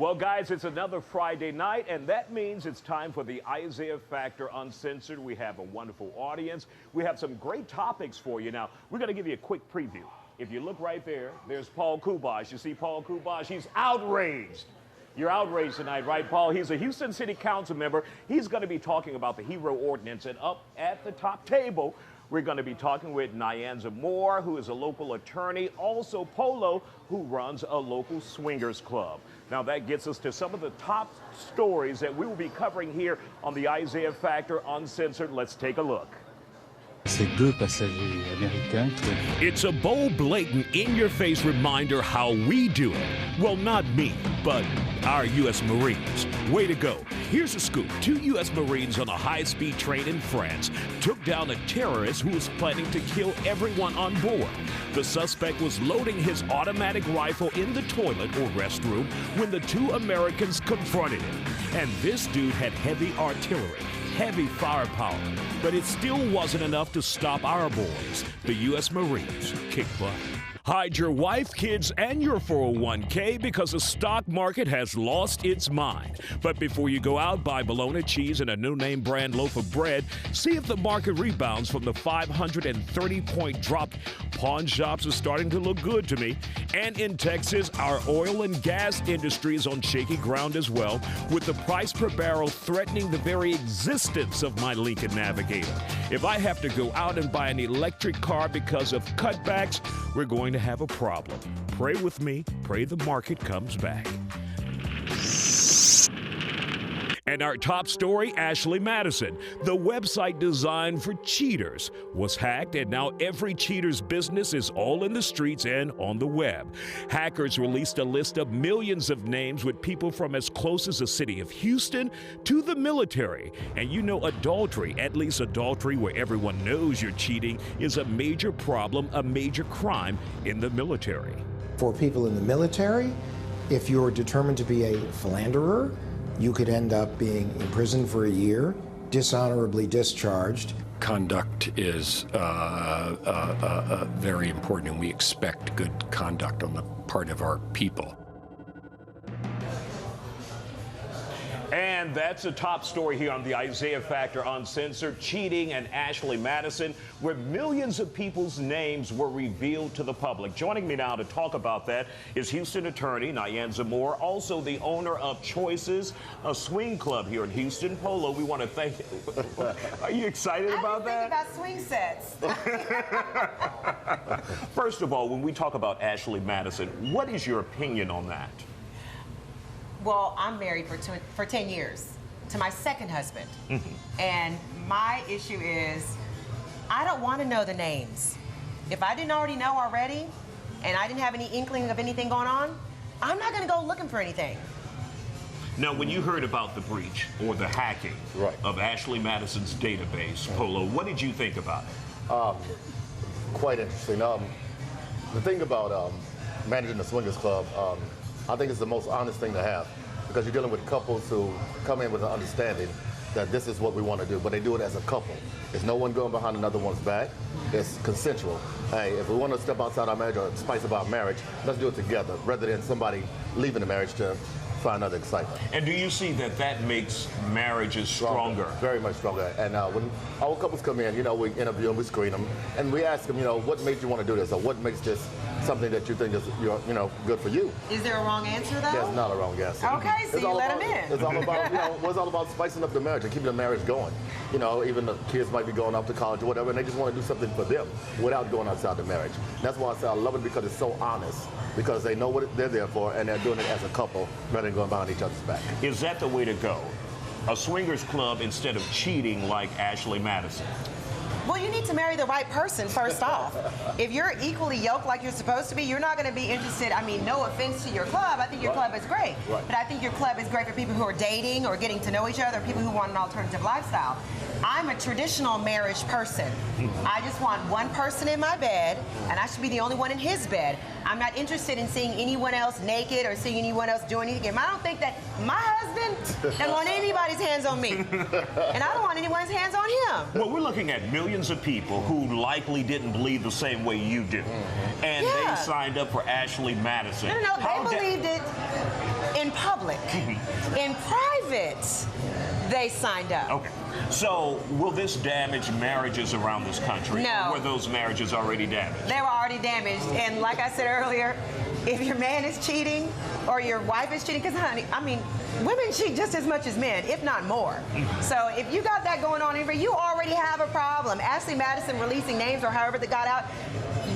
Well, guys, it's another Friday night, and that means it's time for the Isiah Factor Uncensored. We have a wonderful audience. We have some great topics for you. Now, we're going to give you a quick preview. If you look right there, there's Paul Kubash. You see Paul Kubash? He's outraged. You're outraged tonight, right, Paul? He's a Houston City Council member. He's going to be talking about the HERO Ordinance. And up at the top table, we're going to be talking with Nyanza Moore, who is a local attorney, also Polo, who runs a local swingers club. Now, that gets us to some of the top stories that we will be covering here on the Isiah Factor Uncensored. Let's take a look. It's a bold, blatant, in-your-face reminder how we do it. Well, not me, but our U.S. Marines. Way to go. Here's a scoop. 2 U.S. Marines on a high-speed train in France took down a terrorist who was planning to kill everyone on board. The suspect was loading his automatic rifle in the toilet or restroom when the 2 Americans confronted him. And this dude had heavy artillery, heavy firepower, but it still wasn't enough to stop our boys, the U.S. Marines. Kick butt. Hide your wife, kids, and your 401k because the stock market has lost its mind. But before you go out, buy bologna, cheese, and a no-name brand loaf of bread. See if the market rebounds from the 530-point drop. Pawn shops are starting to look good to me. And in Texas, our oil and gas industry is on shaky ground as well, with the price per barrel threatening the very existence of my Lincoln Navigator. If I have to go out and buy an electric car because of cutbacks, we're going to have a problem. Pray with me. Pray the market comes back. And our top story, Ashley Madison. The website designed for cheaters was hacked, and now every cheater's business is all in the streets and on the web. Hackers released a list of millions of names with people from as close as the city of Houston to the military. And you know, adultery, at least adultery where everyone knows you're cheating, is a major problem, a major crime in the military. For people in the military, if you're determined to be a philanderer, you could end up being imprisoned for a year, dishonorably discharged. Conduct is very important, and we expect good conduct on the part of our people. And that's a top story here on the Isiah Factor Uncensored, cheating and Ashley Madison, where millions of people's names were revealed to the public. Joining me now to talk about that is Houston attorney Nyanza Moore, also the owner of Choices, a swing club here in Houston. Polo, we want to thank you. Are you excited about that? About swing sets. First of all, when we talk about Ashley Madison, what is your opinion on that? Well, I'm married for 10 years to my second husband. And my issue is, I don't want to know the names. If I didn't already know already, and I didn't have any inkling of anything going on, I'm not going to go looking for anything. Now, when you heard about the breach or the hacking of Ashley Madison's database, Polo, what did you think about it? Quite interesting. The thing about managing the swingers club, I think it's the most honest thing to have, because you're dealing with couples who come in with an understanding that this is what we want to do, but they do it as a couple. There's no one going behind another one's back. It's consensual. Hey, if we want to step outside our marriage or spice up our marriage, let's do it together, rather than somebody leaving the marriage to find other excitement. And do you see that that makes marriages stronger? Very much stronger. And when our couples come in, you know, we interview them, we screen them, and we ask them, you know, what made you want to do this, or what makes this something that you think is, you know, good for you? Is there a wrong answer, though? There's not a wrong answer. Okay, so you let them in. It's all about, you know, it's all about spicing up the marriage and keeping the marriage going. You know, even the kids might be going off to college or whatever, and they just want to do something for them without going outside the marriage. That's why I say I love it, because it's so honest, because they know what they're there for, and they're doing it as a couple rather than going behind each other's back. Is that the way to go? A swingers club instead of cheating like Ashley Madison? Well, you need to marry the right person, first off. If you're equally yoked like you're supposed to be, you're not going to be interested. I mean, no offense to your club. I think your club is great. But I think your club is great for people who are dating or getting to know each other, people who want an alternative lifestyle. I'm a traditional marriage person. I just want one person in my bed, and I should be the only one in his bed. I'm not interested in seeing anyone else naked or seeing anyone else doing anything. I don't think that my husband doesn't want anybody's hands on me. And I don't want anyone's hands on him. Well, we're looking at millions of people who likely didn't believe the same way you do. And they signed up for Ashley Madison. No, they believed it in public. In private, they signed up. Okay. So, will this damage marriages around this country? No. Or were those marriages already damaged? They were already damaged. And like I said earlier, if your man is cheating or your wife is cheating, because, honey, I mean, women cheat just as much as men, if not more. So if you got that going on, you already have a problem. Ashley Madison releasing names or however they got out,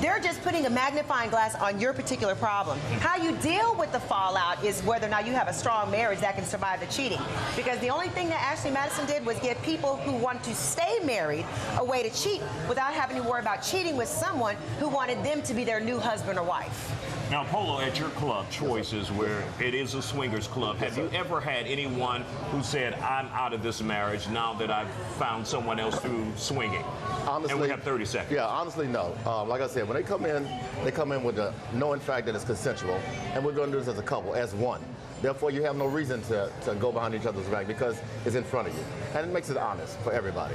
they're just putting a magnifying glass on your particular problem. How you deal with the fallout is whether or not you have a strong marriage that can survive the cheating. Because the only thing that Ashley Madison did was give people who want to stay married a way to cheat without having to worry about cheating with someone who wanted them to be their new husband or wife. Now, Polo, at your club, Choices, where it is a swingers club, have you ever had anyone who said, I'm out of this marriage now that I've found someone else through swinging? Honestly, and we have 30 seconds. Yeah, honestly, no. Like I said, when they come in with the knowing fact that it's consensual, and we're going to do this as a couple, as one. Therefore, you have no reason to go behind each other's back because it's in front of you. And it makes it honest for everybody.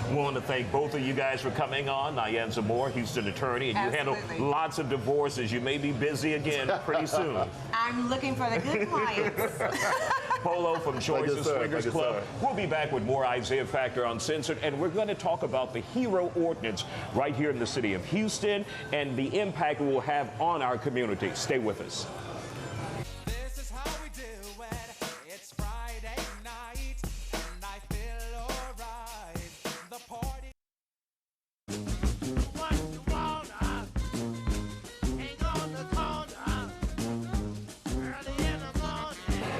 We want to thank both of you guys for coming on. Diane Zamora, Houston attorney, and you handle lots of divorces. You may be busy again pretty soon. I'm looking for the good clients. Polo from Choices Swingers Club. We'll be back with more Isiah Factor Uncensored, and we're going to talk about the HERO Ordinance right here in the city of Houston and the impact it will have on our community. Stay with us.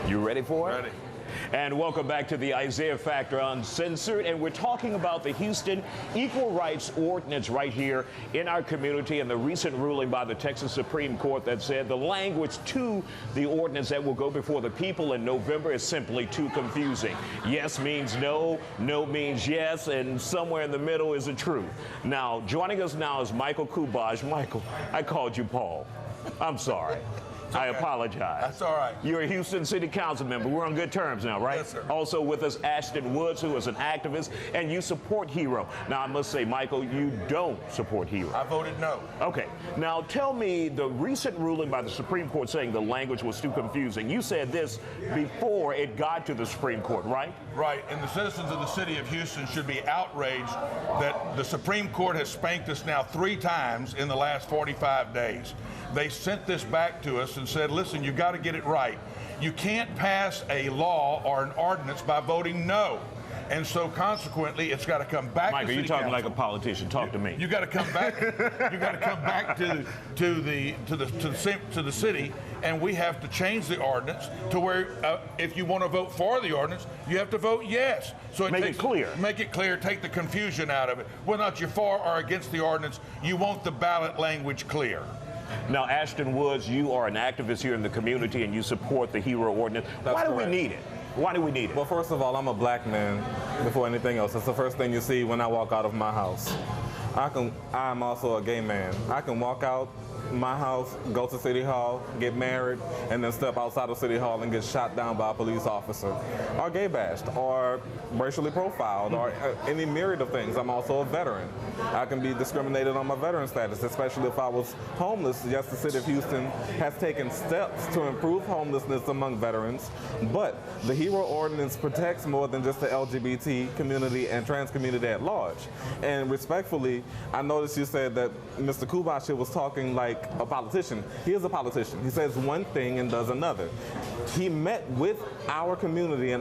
You ready for it? Ready. And welcome back to the Isiah Factor Uncensored. And we're talking about the Houston Equal Rights Ordinance right here in our community and the recent ruling by the Texas Supreme Court that said the language to the ordinance that will go before the people in November is simply too confusing. Yes means no, no means yes, and somewhere in the middle is the truth. Now, joining us now is Michael Kubaj. Michael, I called you Paul. I'm sorry. I apologize. That's all right. You're a Houston City Council member. We're on good terms now, right? Yes, sir. Also with us, Ashton Woods, who is an activist, and you support HERO. Now, I must say, Michael, you don't support HERO. I voted no. Okay. Now, tell me the recent ruling by the Supreme Court saying the language was too confusing. You said this before it got to the Supreme Court, right? Right, and the citizens of the city of Houston should be outraged that the Supreme Court has spanked us now 3 times in the last 45 days. They sent this back to us and said, listen, you've got to get it right. You can't pass a law or an ordinance by voting no. And so consequently, it's got to come back Michael, to you're talking council. like a politician. Talk to me. You got to come back. You got to come back to the city, and we have to change the ordinance to where if you want to vote for the ordinance, you have to vote yes. So Make it clear. Make it clear. Take the confusion out of it. Whether or not you're for or against the ordinance, you want the ballot language clear. Now, Ashton Woods, you are an activist here in the community, and you support the HERO Ordinance. Why do we need it? Why do we need it? Well, first of all, I'm a black man before anything else. That's the first thing you see when I walk out of my house. I'm also a gay man. I can walk out my house, go to City Hall, get married, and then step outside of City Hall and get shot down by a police officer, or gay bashed, or racially profiled, or any myriad of things. I'm also a veteran. I can be discriminated on my veteran status, especially if I was homeless. Yes, the city of Houston has taken steps to improve homelessness among veterans, but the HERO Ordinance protects more than just the LGBT community and trans community at large. And respectfully, I noticed you said that Mr. Kubach was talking like a politician. He is a politician. He says one thing and does another. He met with our community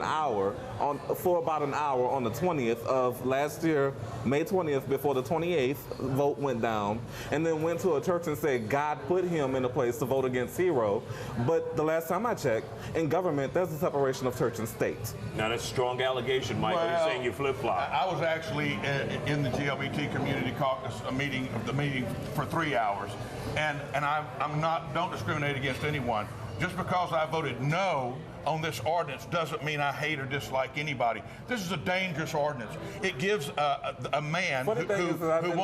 for about an hour on the 20th of last year, May 20th, before the 28th vote went down, and then went to a church and said God put him in a place to vote against HERO. But the last time I checked, in government, there's a separation of church and state. Now, that's a strong allegation, Michael. Well, You're saying you flip-flop. I was actually in the GLBT community caucus, the meeting for 3 hours, and don't discriminate against anyone. Just because I voted no on this ordinance doesn't mean I hate or dislike anybody. This is a dangerous ordinance. It gives a man who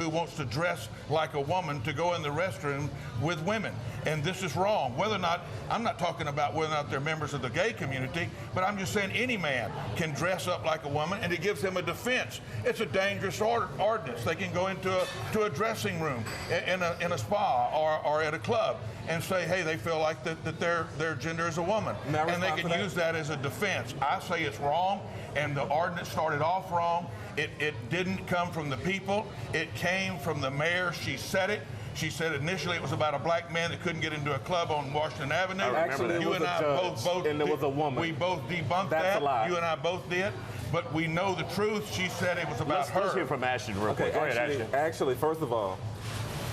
wants to dress like a woman to go in the restroom with women. And this is wrong. Whether or not, I'm not talking about whether or not they're members of the gay community, but I'm just saying any man can dress up like a woman, and it gives him a defense. It's a dangerous ordinance. They can go into a dressing room in a spa or at a club and say, hey, they feel like that their gender is a woman. And they can use that as a defense. I say it's wrong, and the ordinance started off wrong. It didn't come from the people. It came from the mayor. She said it. She said initially it was about a black man that couldn't get into a club on Washington Avenue. Actually, you it was and I judge, both and there was a woman. We both debunked That's that. a lie. You and I both did. But we know the truth. She said it was about her. Let's hear from Ashton real quick. Go ahead, Ashton. Actually, first of all,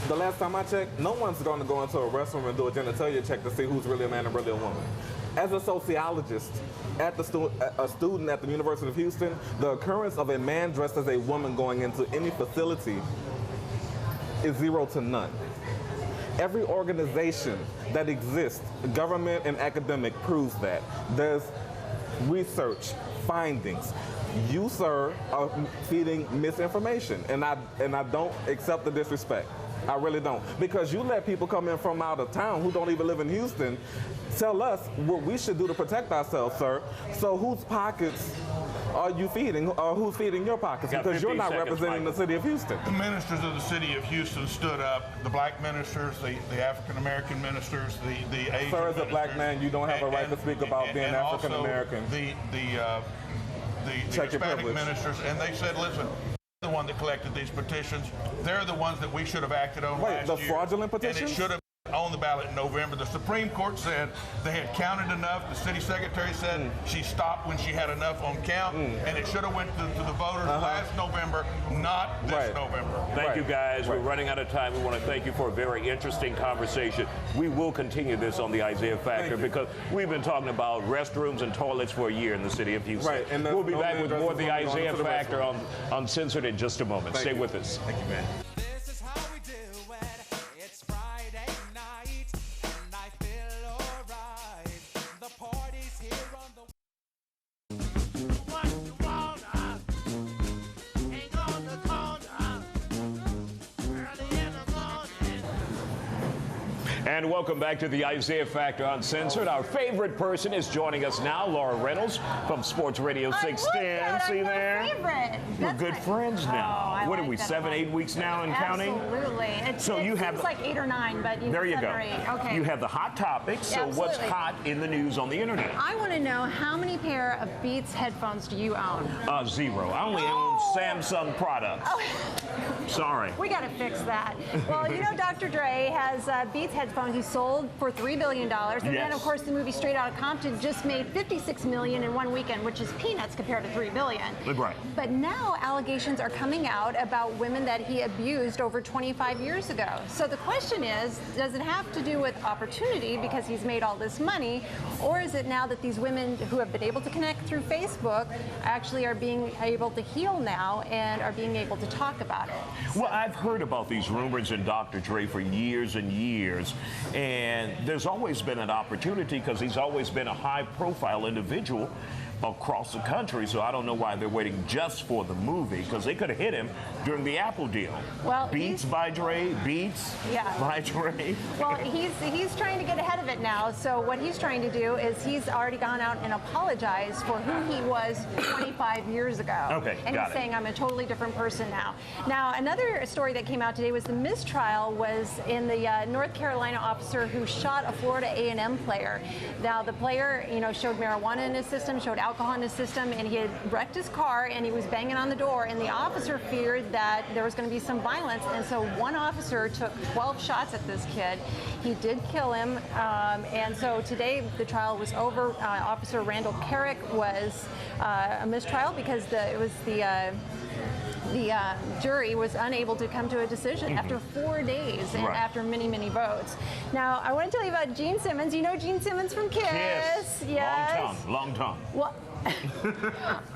the last time I checked, no one's going to go into a restroom and do a genitalia check to see who's really a man and really a woman. As a sociologist, a student at the University of Houston, the occurrence of a man dressed as a woman going into any facility is 0 to none. Every organization that exists, government and academic, proves that. There's research, findings. You, sir, are feeding misinformation, and I don't accept the disrespect. I really don't. Because you let people come in from out of town who don't even live in Houston tell us what we should do to protect ourselves, sir. So whose pockets are you feeding, or who's feeding your pockets? Because you're not representing the city of Houston. The ministers of the city of Houston stood up, the black ministers, the African-American ministers, the Asian Sir, as a black ministers, man, you don't have a right to speak about being African-American. The Hispanic ministers, and they said, listen, the one that collected these petitions, they're the ones that we should have acted on last year. Wait, the fraudulent petitions? And it should have on the ballot in November. The Supreme Court said they had counted enough. The city secretary said she stopped when she had enough on count, and it should have went to the voters last November, not this November. Thank you, guys. We're running out of time. We want to thank you for a very interesting conversation. We will continue this on the Isiah Factor because we've been talking about restrooms and toilets for a year in the city of Houston. Right, and we'll be back with more of the Isiah Factor on Uncensored in just a moment. Stay with us. Thank you, man. And welcome back to the Isiah Factor Uncensored. Our favorite person is joining us now, Laura Reynolds from Sports Radio 610. See there? We're good friends now. What are we, 7, 8 weeks now and counting? Absolutely. So you have seems like 8 or 9, but there you go. 7 or 8. Okay. You have the hot topics. So what's hot in the news on the internet? I want to know, how many pair of Beats headphones do you own? 0. I only own Samsung products. Oh. Sorry. We got to fix that. Well, you know, Dr. Dre has Beats headphones he sold for $3 billion. And then, of course, the movie Straight Outta Compton just made $56 million in one weekend, which is peanuts compared to $3 billion. Right. But now allegations are coming out about women that he abused over 25 years ago. So the question is, does it have to do with opportunity because he's made all this money, or is it now that these women who have been able to connect through Facebook actually are being able to heal now and are being able to talk about it? Well, I've heard about these rumors in Dr. Dre for years and years, and there's always been an opportunity because he's always been a high-profile individual across the country, so I don't know why they're waiting just for the movie, because they could have hit him during the Apple deal. Well, Beats by Dre, Beats by Dre. Well, he's trying to get ahead of it now, so what he's trying to do is he's already gone out and apologized for who he was 25 years ago. Okay, and he's saying, I'm a totally different person now. Now, another story that came out today was the mistrial was in the North Carolina officer who shot a Florida A&M player. Now, the player, showed marijuana in his system, showed alcohol in his system, and he had wrecked his car, and he was banging on the door, and the officer feared that there was going to be some violence, and so one officer took 12 shots at this kid. He did kill him, and so today the trial was over. Officer Randall Carey was a mistrial because the jury was unable to come to a decision after 4 days and after many, many votes. Now, I want to tell you about Gene Simmons. You know Gene Simmons from Kiss? Yes. Yes. Long tongue. Well,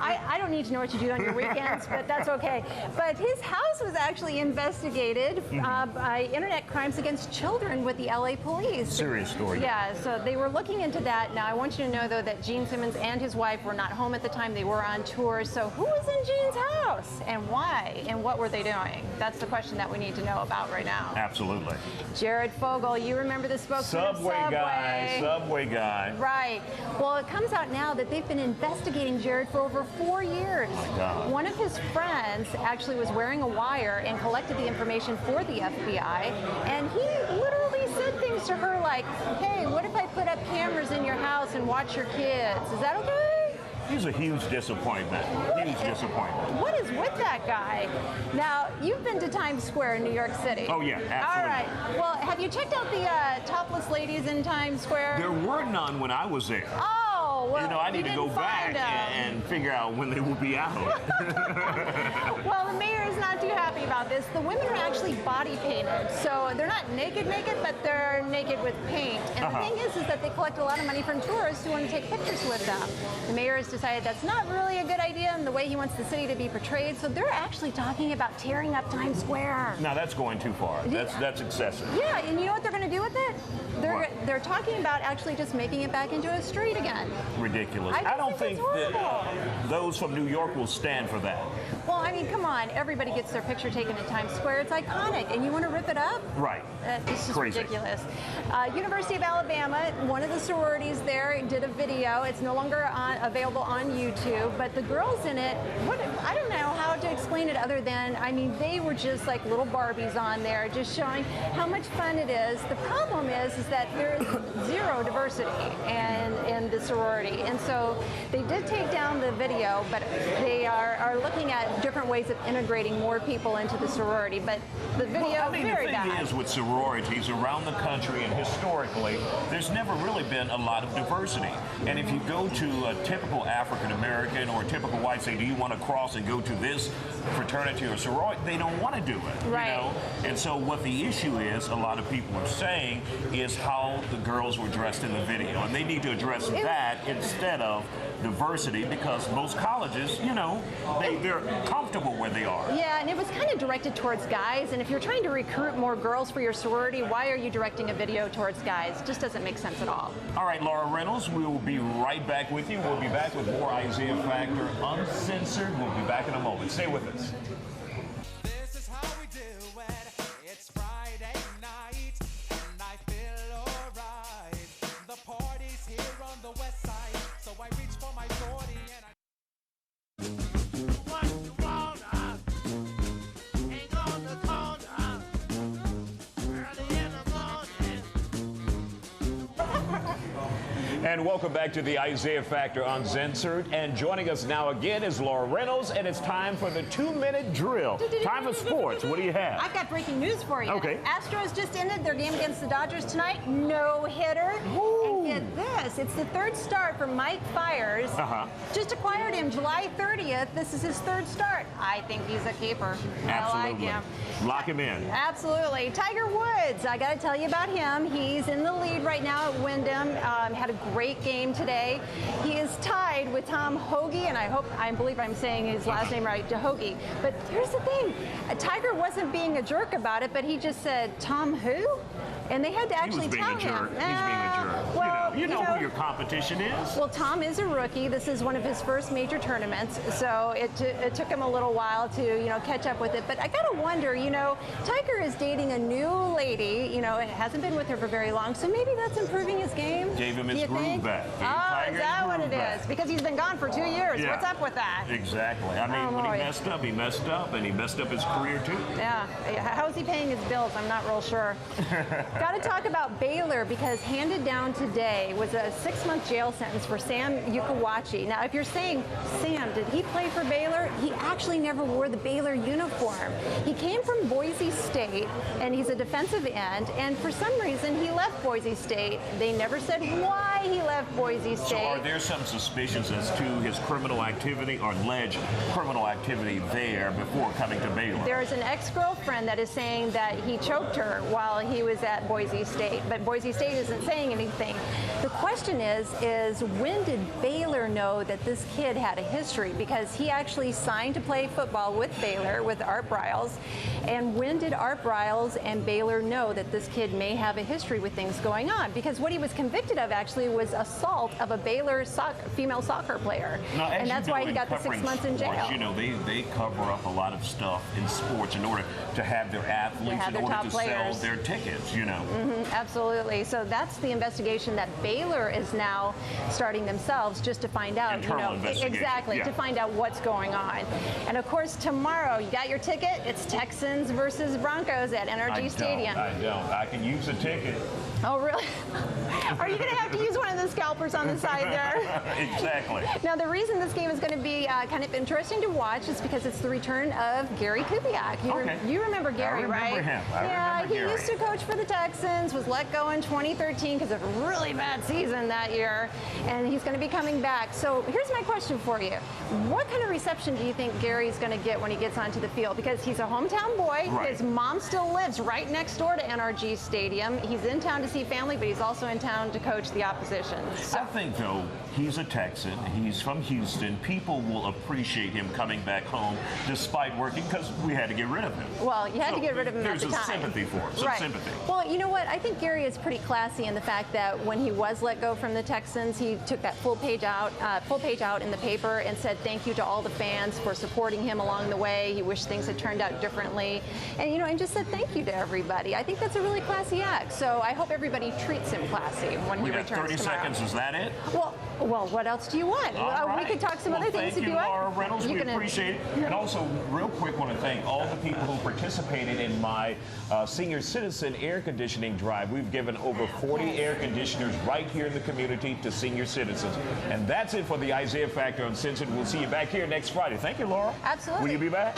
I don't need to know what you do on your weekends, but that's okay. But his house was actually investigated by Internet Crimes Against Children with the LA police. Serious story. Yeah, so they were looking into that. Now, I want you to know, though, that Gene Simmons and his wife were not home at the time. They were on tour. So who was in Gene's house and why? And what were they doing? That's the question that we need to know about right now. Absolutely. Jared Fogle, you remember the spokesman of Subway. Subway guy. Right. Well, it comes out now that they've been investigating Jared for over 4 years. Oh my God. One of his friends actually was wearing a wire and collected the information for the FBI, and he literally said things to her like, hey, what if I put up cameras in your house and watch your kids? Is that okay? He's a huge disappointment. Huge disappointment. What is with that guy? Now, you've been to Times Square in New York City. Oh, yeah, absolutely. All right. Well, have you checked out the topless ladies in Times Square? There were none when I was there. Oh, well, you know, I need to go back and figure out when they will be out. Well, the mayor is not too happy about this. The women are actually body painted. So they're not naked, but they're naked with paint. And the thing is that they collect a lot of money from tourists who want to take pictures with them. The mayor has decided that's not really a good idea in the way he wants the city to be portrayed. So they're actually talking about tearing up Times Square. Now, that's going too far. That's excessive. Yeah, and you know what they're going to do with it? They're talking about actually just making it back into a street again. Ridiculous. I don't think that those from New York will stand for that. Well, I mean, come on. Everybody gets their picture taken at Times Square. It's iconic. And you want to rip it up? Right. It's just crazy. Ridiculous. University of Alabama, one of the sororities there did a video. It's no longer available on YouTube, but the girls in it, I don't know how to explain it other than, I mean, they were just like little Barbies on there, just showing how much fun it is. The problem is that there is zero diversity in the sorority. And so they did take down the video, but they are looking at different ways of integrating more people into the sorority. But the video is very bad. The thing is with sororities around the country and historically, there's never really been a lot of diversity. And if you go to a typical African American or a typical white, say, do you want to cross and go to this fraternity or sorority? They don't want to do it. Right. You know? And so what the issue is, a lot of people are saying, is how the girls were dressed in the video. And they need to address that instead of diversity, because most colleges, you know, they're comfortable where they are. Yeah, and it was kind of directed towards guys. And if you're trying to recruit more girls for your sorority, why are you directing a video towards guys? It just doesn't make sense at all. All right, Laura Reynolds, we will be right back with you. We'll be back with more Isiah Factor Uncensored. We'll be back in a moment. Stay with us. This is how we do it. It's Friday night, and I feel alright. The party's here on the west side, so I reach for my 40 and I... What you wanna? Ain't on the corner. Early in the morning. And welcome back to the Isiah Factor Uncensored. And joining us now again is Laura Reynolds, and it's time for the 2-minute drill. Time for sports. What do you have? I've got breaking news for you. Okay. Astros just ended their game against the Dodgers tonight. No hitter. And get this, it's the third start for Mike Fiers. Just acquired him July 30th. This is his third start. I think he's a keeper. Absolutely. I like him. Lock him in. Absolutely. Tiger Woods, I got to tell you about him. He's in the lead right now at Wyndham. Had a great game today. He is tied with Tom Hoge, and I believe I'm saying his last name right, Hoge. But here's the thing, Tiger wasn't being a jerk about it, but he just said, Tom who? And they had to actually tell him. He's being a jerk. Well, you know who your competition is. Well, Tom is a rookie. This is one of his first major tournaments, so it took him a little while to catch up with it. But I gotta wonder, Tiger is dating a new lady. It hasn't been with her for very long, so maybe that's improving his game. Gave him his groove back. Oh, is that what it is? Because he's been gone for 2 years. Yeah. What's up with that? Exactly. I mean, when he messed up, and he messed up his career too. Yeah. How's he paying his bills? I'm not real sure. Got to talk about Baylor, because handed down today was a 6-month jail sentence for Sam Yukawachi. Now, if you're saying, Sam, did he play for Baylor? He actually never wore the Baylor uniform. He came from Boise State, and he's a defensive end, and for some reason he left Boise State. They never said why he left Boise State. So are there some suspicions as to his criminal activity or alleged criminal activity there before coming to Baylor? There's an ex-girlfriend that is saying that he choked her while he was at Boise State, but Boise State isn't saying anything. The question is when did Baylor know that this kid had a history? Because he actually signed to play football with Baylor, with Art Briles, and when did Art Briles and Baylor know that this kid may have a history with things going on? Because what he was convicted of actually was assault of a Baylor female soccer player. Now, and that's why he got the 6 months in jail. You know, they cover up a lot of stuff in sports in order to have their athletes, in order to sell their tickets, you know. Absolutely. So that's the investigation that Baylor is now starting themselves, just to find out, exactly, to find out what's going on. And of course, tomorrow, you got your ticket? It's Texans versus Broncos at NRG Stadium. I don't. I can use a ticket. Oh, really? Are you going to have to use one of the scalpers on the side there? Exactly. Now, the reason this game is going to be kind of interesting to watch is because it's the return of Carey. You remember Gary, right? I remember him. I remember Gary. He used to coach for the Texans, was let go in 2013 because of a really bad season that year, and he's going to be coming back. So here's my question for you. What kind of reception do you think Gary's going to get when he gets onto the field? Because he's a hometown boy. Right. His mom still lives right next door to NRG Stadium. He's in town to see family, but he's also in town to coach the opposition. So I think, though, he's a Texan. He's from Houston. People will appreciate him coming back home despite working, because we had to get rid of him. Well, you had to get rid of him at the time. There's a sympathy for him, some sympathy. Well, you know what? I think Gary is pretty classy in the fact that when he was let go from the Texans, he took that full page out in the paper and said thank you to all the fans for supporting him along the way. He wished things had turned out differently, and and just said thank you to everybody. I think that's a really classy act. So I hope everybody treats him classy when he returns tomorrow. 30 seconds. Is that it? Well, what else do you want? We could talk some other things if you want. Laura Reynolds. We appreciate it. And also, real quick, want to thank all the people who participated in my senior citizen air conditioning drive. We've given over 40 air conditioners right here in the community to senior citizens. And that's it for the Isiah Factor Uncensored. We'll see you back here next Friday. Thank you, Laura. Absolutely. Will you be back?